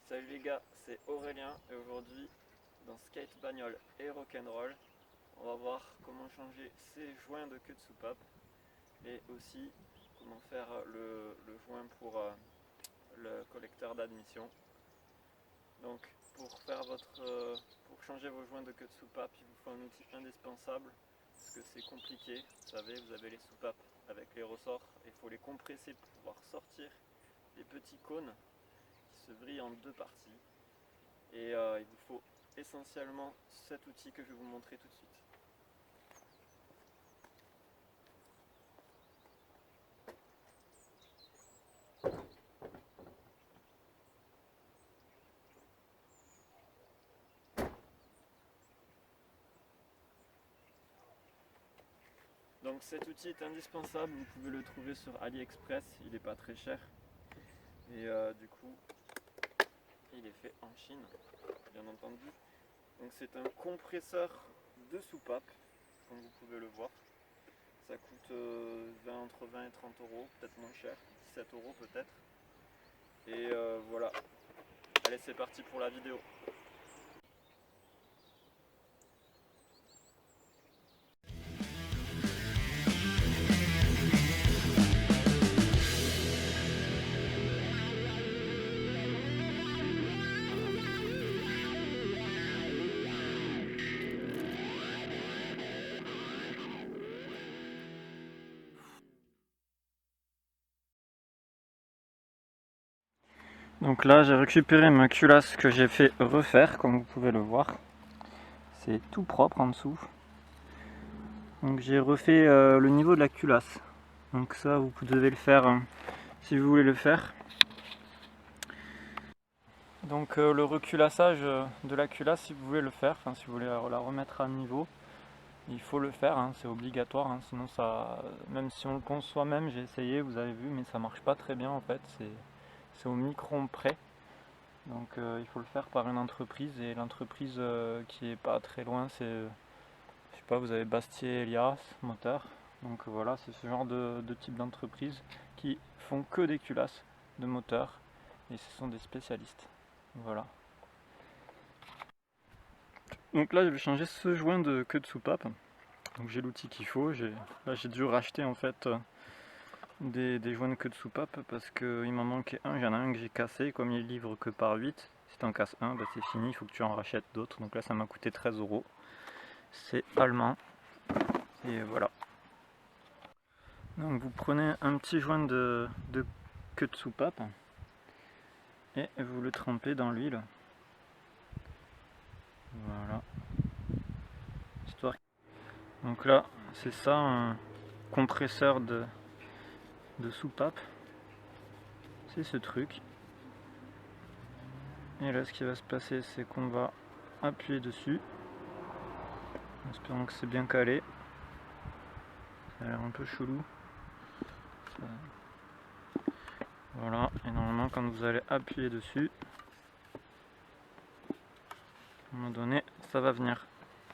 Salut les gars, c'est Aurélien et aujourd'hui dans Skate Bagnole et Rock'n'Roll, on va voir comment changer ces joints de queue de soupape et aussi comment faire le joint pour le collecteur d'admission. Donc pour changer vos joints de queue de soupape, il vous faut un outil indispensable parce que c'est compliqué. Vous savez, vous avez les soupapes avec les ressorts et il faut les compresser pour pouvoir sortir les petits cônes qui se vrillent en deux parties. Et il vous faut essentiellement cet outil que je vais vous montrer tout de suite. Donc cet outil est indispensable, vous pouvez le trouver sur AliExpress, il n'est pas très cher. Et du coup, il est fait en Chine, bien entendu. Donc c'est un compresseur de soupape, comme vous pouvez le voir. Ça coûte entre 20 et 30 euros, peut-être moins cher, 17 euros peut-être. Et voilà. Allez, c'est parti pour la vidéo. Donc là j'ai récupéré ma culasse que j'ai fait refaire, comme vous pouvez le voir. C'est tout propre en dessous. Donc j'ai refait le niveau de la culasse. Donc ça vous devez le faire si vous voulez le faire. Donc le reculassage de la culasse, si vous voulez le faire, enfin si vous voulez la remettre à niveau, il faut le faire, hein, c'est obligatoire, hein, sinon ça, même si on le ponce soi-même, j'ai essayé, vous avez vu, mais ça marche pas très bien en fait, c'est au micron près. Donc il faut le faire par une entreprise, et l'entreprise qui est pas très loin, c'est, je sais pas, vous avez Bastier Elias Moteur. Donc voilà, c'est ce genre de type d'entreprise qui font que des culasses de moteur, et ce sont des spécialistes. Voilà. Donc là je vais changer ce joint de queue de soupape. Donc j'ai l'outil qu'il faut. Là j'ai dû racheter en fait des joints de queue de soupape parce qu'il m'en manquait un. Il y en a un que j'ai cassé, comme il livre que par 8. Si tu en casses un, bah c'est fini, il faut que tu en rachètes d'autres. Donc là ça m'a coûté 13 euros. C'est allemand. Et voilà. Donc vous prenez un petit joint de queue de soupape et vous le trempez dans l'huile. Voilà. Histoire. Donc là c'est ça, un compresseur de soupape. C'est ce truc. Et là ce qui va se passer, c'est qu'on va appuyer dessus, en espérant que c'est bien calé. Ça a l'air un peu chelou. Voilà, et normalement quand vous allez appuyer dessus, à un moment donné, ça va venir.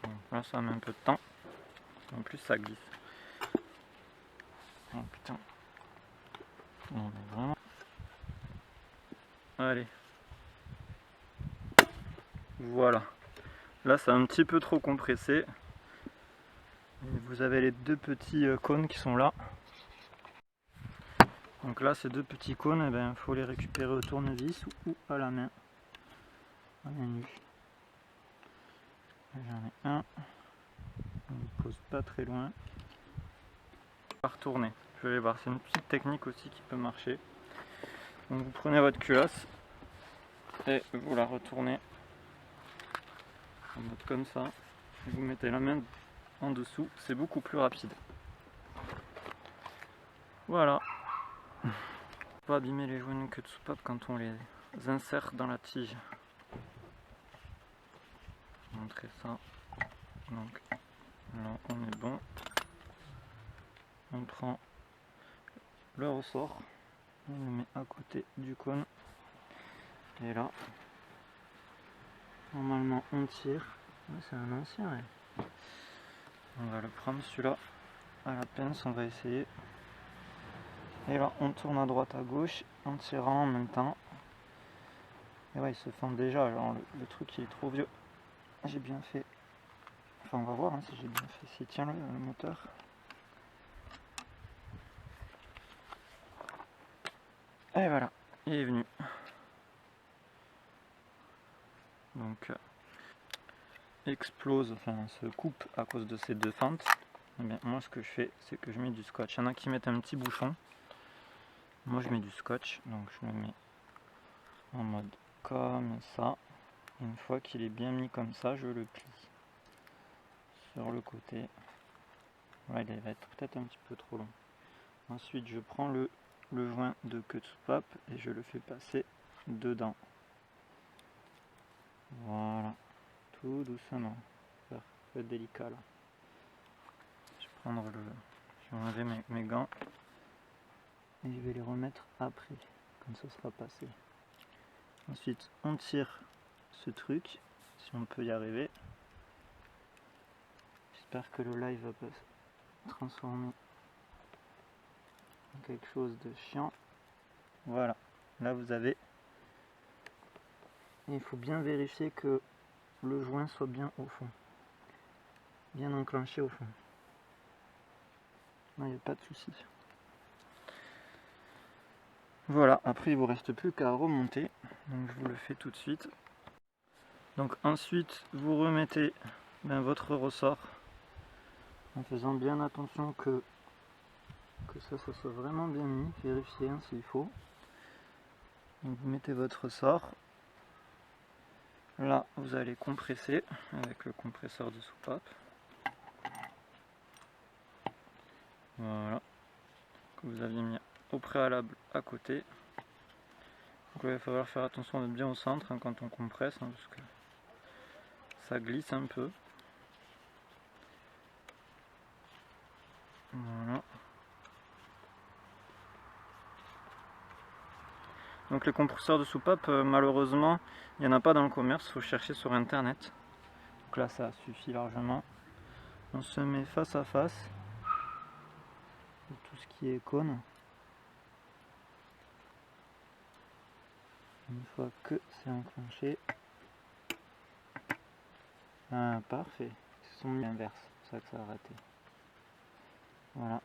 Bon, là ça met un peu de temps, en plus ça glisse. Oh putain. Non mais vraiment. Allez. Voilà. Là c'est un petit peu trop compressé. Et vous avez les deux petits cônes qui sont là. Donc là ces deux petits cônes, il faut les récupérer au tournevis ou à la main. À main nue. J'en ai un. On ne pose pas très loin. On va retourner. Je vais aller voir. C'est une petite technique aussi qui peut marcher. Donc vous prenez votre culasse et vous la retournez en mode comme ça. Vous mettez la main en dessous. C'est beaucoup plus rapide. Voilà. Pas abîmer les joints de queue de soupape quand on les insère dans la tige. Je vais montrer ça. Donc là on est bon. On prend le ressort, on le met à côté du cône. Et là, normalement on tire. C'est un ancien. Ouais. On va le prendre celui-là à la pince, on va essayer. Et là on tourne à droite à gauche en tirant en même temps. Et ouais, ils se fendent déjà, genre le truc il est trop vieux. J'ai bien fait. Enfin on va voir hein, si j'ai bien fait. S'il tient le moteur. Et voilà, il est venu. Donc explose, enfin se coupe à cause de ces deux fentes. Et bien, moi ce que je fais, c'est que je mets du scotch. Il y en a qui mettent un petit bouchon. Moi je mets du scotch, donc je le mets en mode comme ça. Une fois qu'il est bien mis comme ça, je le plie sur le côté. Là il va être peut-être un petit peu trop long. Ensuite je prends le joint de queue de soupape et je le fais passer dedans. Voilà, tout doucement. Ça peut être délicat là. Je vais enlever mes gants et je vais les remettre après, comme ça sera passé. Ensuite on tire ce truc, si on peut y arriver. J'espère que le live va pas se transformer en quelque chose de chiant. Voilà, là vous avez. Et il faut bien vérifier que le joint soit bien au fond, bien enclenché au fond. Il n'y a pas de souci. Voilà, après il vous reste plus qu'à remonter, donc je vous le fais tout de suite. Donc ensuite vous remettez votre ressort en faisant bien attention que ça soit vraiment bien mis, vérifiez hein, s'il faut. Donc vous mettez votre ressort, là vous allez compresser avec le compresseur de soupape. Voilà, que vous aviez mis au préalable à côté. Donc là, il va falloir faire attention d'être bien au centre hein, quand on compresse, hein, parce que ça glisse un peu. Voilà. Donc les compresseurs de soupape, malheureusement, il n'y en a pas dans le commerce, il faut chercher sur internet. Donc là, ça suffit largement. On se met face à face de tout ce qui est cône. Une fois que c'est enclenché. Ah, parfait. Ils se sont mis inverse, c'est pour ça que ça a raté. Voilà.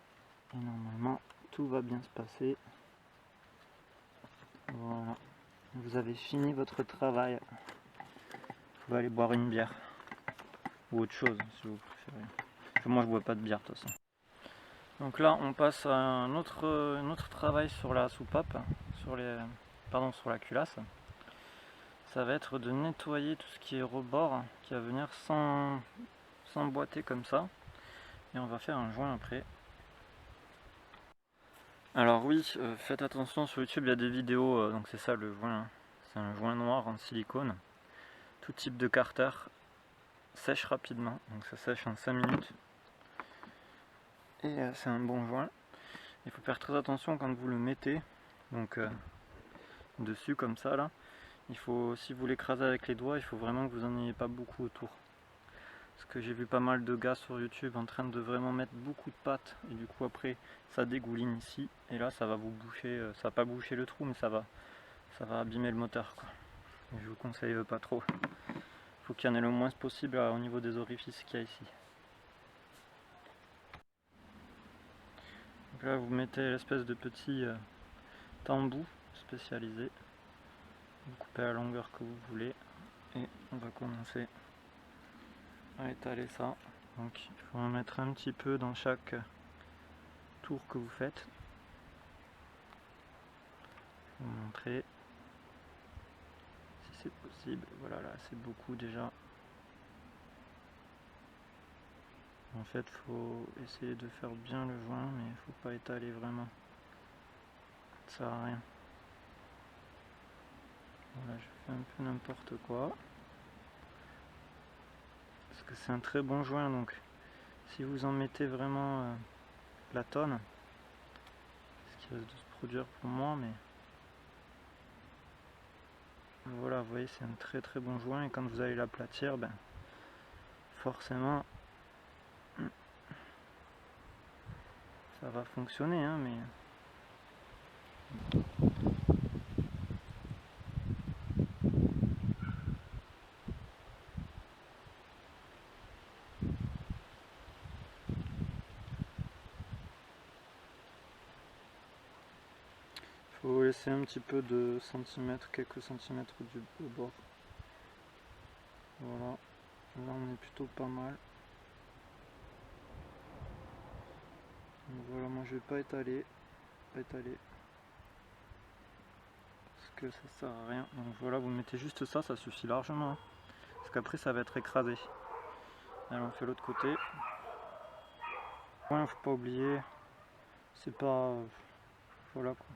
Et normalement, tout va bien se passer. Voilà. Vous avez fini votre travail. Vous pouvez aller boire une bière. Ou autre chose, si vous préférez. Moi, je bois pas de bière, de toute façon. Donc là, on passe à un autre travail sur la soupape, sur la culasse. Ça va être de nettoyer tout ce qui est rebord, qui va venir s'emboîter comme ça. Et on va faire un joint après. Alors oui, faites attention, sur YouTube il y a des vidéos, donc c'est ça le joint, c'est un joint noir en silicone. Tout type de carter sèche rapidement, donc ça sèche en 5 minutes. Et c'est un bon joint. Il faut faire très attention quand vous le mettez, donc dessus comme ça là. Il faut, si vous l'écrasez avec les doigts, il faut vraiment que vous n'en ayez pas beaucoup autour. Parce que j'ai vu pas mal de gars sur YouTube en train de vraiment mettre beaucoup de pâte et du coup après ça dégouline ici et là ça va vous boucher, ça va pas boucher le trou mais ça va abîmer le moteur quoi. Et je vous conseille pas trop. Faut qu'il y en ait le moins possible au niveau des orifices qu'il y a ici. Donc là vous mettez l'espèce de petit tambour spécialisé. Vous coupez à la longueur que vous voulez et on va commencer à étaler ça. Donc il faut en mettre un petit peu dans chaque tour que vous faites. Je vais vous montrer si c'est possible. Voilà, là c'est beaucoup déjà. En fait, il faut essayer de faire bien le joint, mais il ne faut pas étaler vraiment. Ça sert à rien. Voilà, je fais un peu n'importe quoi. Parce que c'est un très bon joint, donc si vous en mettez vraiment la tonne, ce qui risque de se produire pour moi, mais voilà, vous voyez, c'est un très très bon joint, et quand vous allez l'aplatir, ben forcément ça va fonctionner, hein, mais Faut laisser un petit peu de centimètres, quelques centimètres du bord. Voilà, là on est plutôt pas mal. Donc voilà, moi je vais pas étaler, parce que ça sert à rien. Donc voilà, vous mettez juste ça, ça suffit largement, hein, parce qu'après ça va être écrasé. Allez, on fait l'autre côté. Ouais, faut pas oublier, c'est pas... voilà quoi,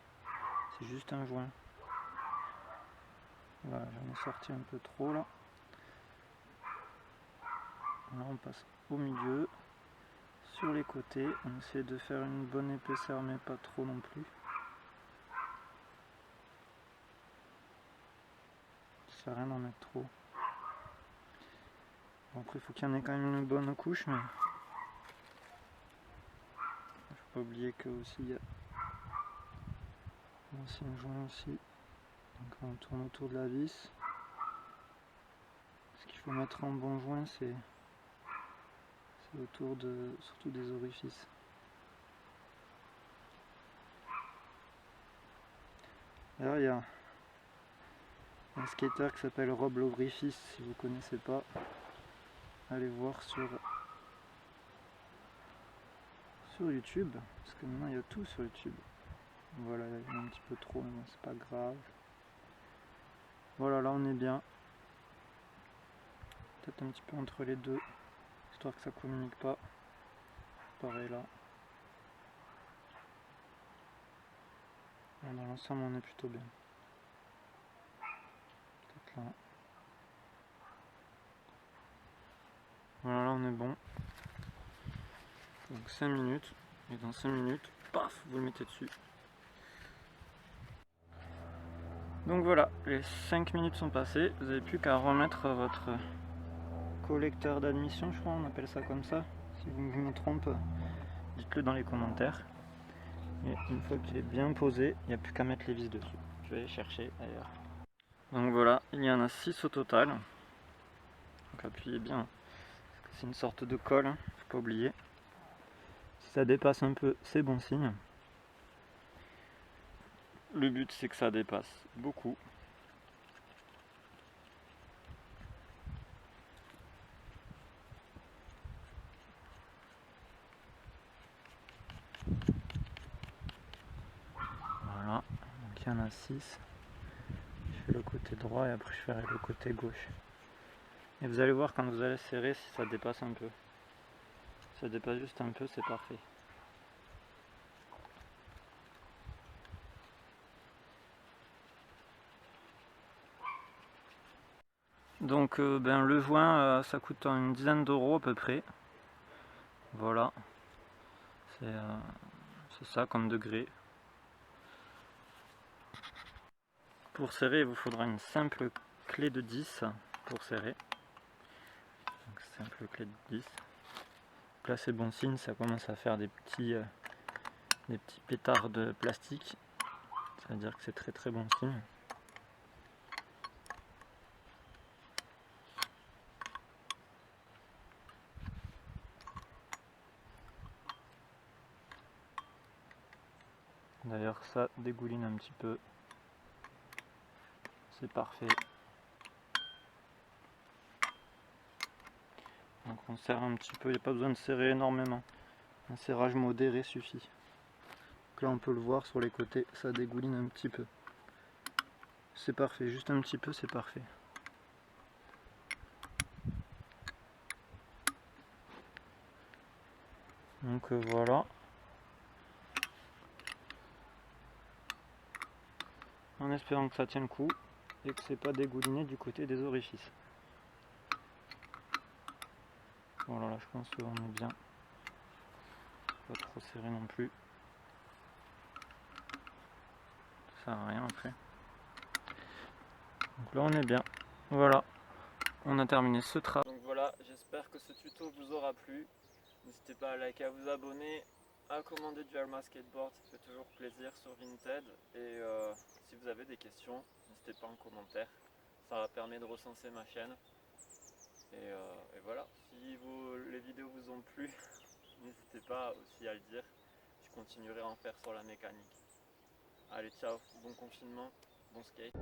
c'est juste un joint. Voilà, j'en ai sorti un peu trop là. Là on passe au milieu, sur les côtés, on essaie de faire une bonne épaisseur mais pas trop non plus. Ça sert à rien d'en mettre trop. Bon, après il faut qu'il y en ait quand même une bonne couche, mais faut pas oublier que aussi il y a aussi un joint aussi. Donc on tourne autour de la vis. Ce qu'il faut mettre en bon joint, c'est autour de surtout des orifices. D'ailleurs il y a un skater qui s'appelle Rob l'Orifice, si vous connaissez pas, allez voir sur YouTube, parce que maintenant il y a tout sur YouTube. Voilà, il y a un petit peu trop, mais bon, c'est pas grave. Voilà, là on est bien. Peut-être un petit peu entre les deux, histoire que ça communique pas. Pareil là. Dans l'ensemble on est plutôt bien. Peut-être là. Voilà, là on est bon. Donc 5 minutes. Et dans 5 minutes, paf, vous le mettez dessus. Donc voilà, les 5 minutes sont passées. Vous n'avez plus qu'à remettre votre collecteur d'admission, je crois, on appelle ça comme ça. Si je me trompe, dites-le dans les commentaires. Et une fois qu'il est bien posé, il n'y a plus qu'à mettre les vis dessus. Je vais aller chercher ailleurs. Donc voilà, il y en a 6 au total. Donc appuyez bien, parce que c'est une sorte de colle, hein, faut pas oublier. Si ça dépasse un peu, c'est bon signe. Le but c'est que ça dépasse beaucoup. Voilà, donc il y en a 6. Je fais le côté droit et après je ferai le côté gauche. Et vous allez voir quand vous allez serrer si ça dépasse un peu. Si ça dépasse juste un peu, c'est parfait. Donc le joint ça coûte une dizaine d'euros à peu près. Voilà. C'est ça comme degré. Pour serrer, il vous faudra une simple clé de 10 pour serrer. Donc, simple clé de 10. Donc là c'est bon signe, ça commence à faire des petits pétards de plastique. Ça veut dire que c'est très très bon signe. D'ailleurs ça dégouline un petit peu. C'est parfait. Donc on serre un petit peu, il n'y a pas besoin de serrer énormément. Un serrage modéré suffit. Donc là on peut le voir sur les côtés, ça dégouline un petit peu. C'est parfait, juste un petit peu, c'est parfait. Donc voilà. En espérant que ça tienne le coup et que c'est pas dégouliné du côté des orifices. Voilà, là je pense qu'on est bien. Pas trop serré non plus. Ça sert à rien après. Donc là on est bien. Voilà, on a terminé ce travail. Donc voilà, j'espère que ce tuto vous aura plu. N'hésitez pas à liker, à vous abonner, à commander du Alma Skateboard, ça fait toujours plaisir sur Vinted. Et si vous avez des questions, n'hésitez pas en commentaire. Ça permet de recenser ma chaîne. Et voilà, si les vidéos vous ont plu, n'hésitez pas aussi à le dire. Je continuerai à en faire sur la mécanique. Allez, ciao, bon confinement, bon skate.